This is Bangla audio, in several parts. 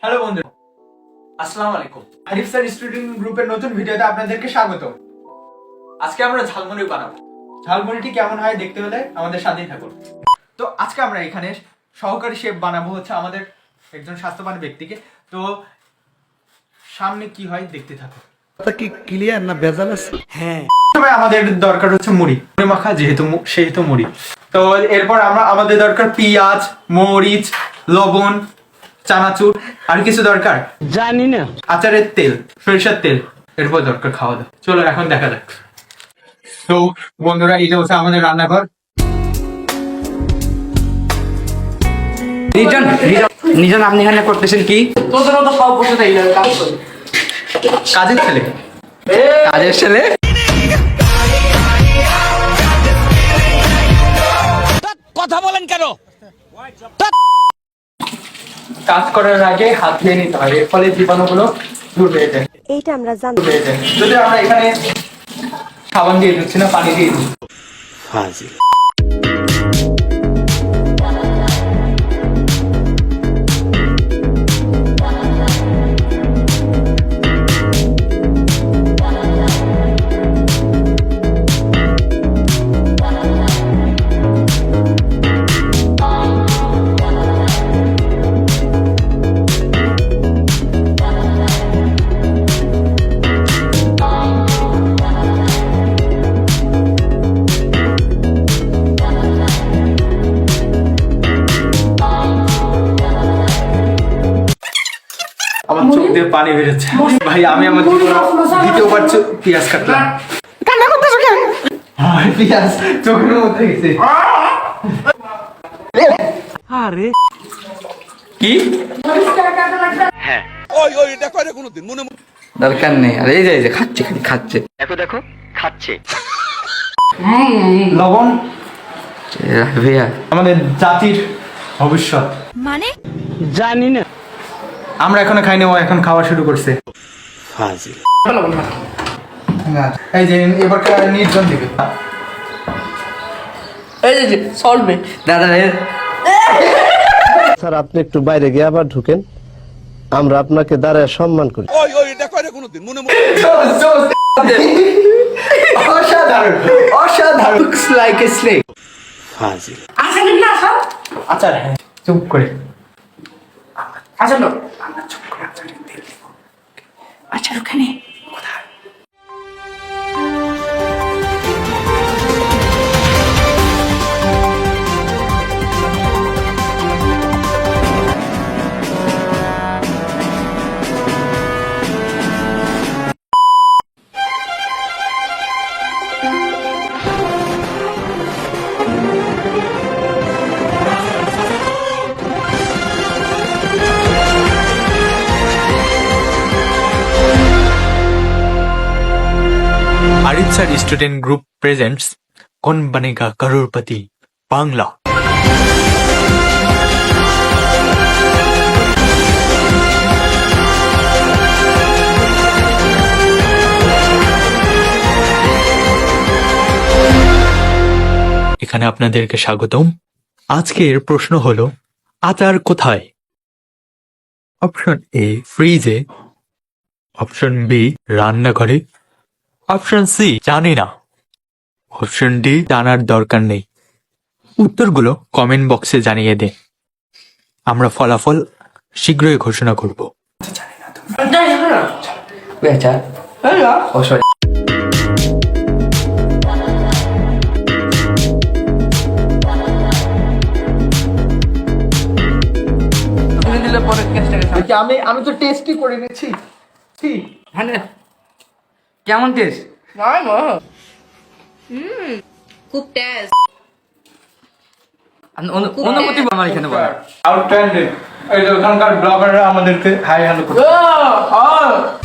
হ্যালো বন্ধু, আসসালামু আলাইকুম। আরিফ স্যার স্টুডেন্ট গ্রুপের নতুন ভিডিওতে আপনাদেরকে স্বাগত। আজকে আমরা ঝালমুড়ি বানাবো। ঝালমুড়িটি কেমন হয় দেখতে হলে আমাদের সাথেই থাকুন। তো আজকে আমরা এখানে সহকারী শেফ বানাবো হচ্ছে আমাদের একজন স্বাস্থ্যবান ব্যক্তিকে। তো সামনে কি হয় দেখতে থাকুন। কথা কি ক্লিয়ার না ভেজাল আছে? হ্যাঁ, তবে আমাদের দরকার হচ্ছে মুড়ি মাখা, সেহেতু মুড়ি। তো এরপর আমাদের দরকার পেঁয়াজ, মরিচ, লবণ, চানাচুর, আর কিছু দরকার জানি না। আচারের তেল, সরিষার তেল, এরপর দরকার খাওয়া দাওয়া। চলো এখন দেখা যাক। তো বন্ধুরা, এটা হচ্ছে আমাদের রান্নাঘর। নিজন আপনি এখানে করতেছেন কি? তোদের মতো সব বসে থাকি কাজ করি। কাজের ছেলে। কাজের ছেলে? কথা বলেন কেন? কাজ করার আগে হাত ধুয়ে নিতে হয়, এর ফলে জীবাণুগুলো দূর হয়ে যায়। এইটা আমরা জানি। যদি আমরা এখানে সাবান দিয়ে দিচ্ছি না, পানি দিয়ে দিচ্ছি। ফাজিল। আমার চোখ দিয়ে পানি বেরোচ্ছে ভাই। আমি আমার দ্বিতীয়বার পেঁয়াজ কাটলাম। পেঁয়াজ চোখের মধ্যে গেছে। আরে কি দরকার নেই। আর এই যে খাচ্ছে, খালি খাচ্ছে। দেখো দেখো খাচ্ছে। লবণ ভাইয়া আমাদের জাতির ভবিষ্যৎ। মানে জানি না। আমরা এখনো খাইনি, ও এখন খাওয়া শুরু করছে। ফাজিল। এই যে এবার নির্জন দিবে। এই যে সলভে দাদা স্যার, আপনি একটু বাইরে গিয়ে আবার ঢুকেন, আমরা আপনাকে দাঁড়ায় সম্মান করি। অসাধারণ, অসাধারণ। Like a snake. ফাজিল। আসেন না আসা আচার, হ্যাঁ, চুপ করে। আসেন না আচ্ছা ওখানে Arif sir student group presents कौन बनेगा करोड़पति बांग्ला। এখানে আপনাদেরকে স্বাগতম। আজকের প্রশ্ন হলো আচার কোথায়? অপশন এ ফ্রিজে, অপশন বি রান্নাঘরে, অপশন সি জানি না, অপশন ডি জানার দরকার নেই। উত্তরগুলো কমেন্ট বক্সে জানিয়ে দিন। আমরা ফলাফল শীঘ্রই ঘোষণা করব। বেচা ও সরি। দিলে পরে কেসটাকে আমি তো টেস্টই করে নিয়েছি। হ্যাঁ, কেমন টেস্ট? নাই মা খুব টেস্ট। অনুমতি আমার এখানে বলা। আউটস্ট্যান্ডিং। এই যে ওখানকার ব্লগাররা আমাদেরকে হাই হ্যালো করে।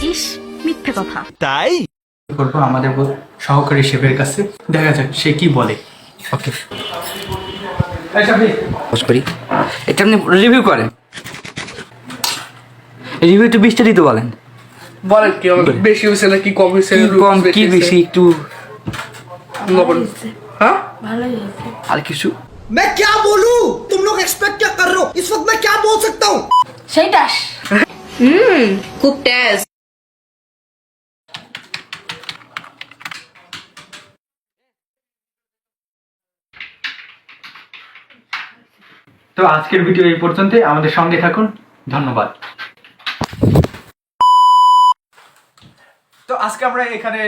ইস মিথ্যে কথা। তাই করবো আমাদের সহকারী শেফের কাছে, দেখা যাক সে কি বলে। ওকে, করি এটা আপনি রিভিউ করেন। রিভিউ একটু বিস্তারিত বলেন। বলেন কি বেশি হয়েছে নাকি কম হয়েছে? কি কম কি বেশি একটু হ্যাঁ ভালোই হয়েছে। আর কিছু? मैं क्या बोलूं? तुम लोग एक्सपेक्ट क्या कर रहे हो? इस वक्त मैं क्या बोल सकता हूँ? সেইটাস খুব টেস্ট। তো আজকের ভিডিও এই পর্যন্তই, আমাদের সঙ্গে থাকুন, ধন্যবাদ। তো আজকে আমরা এখানে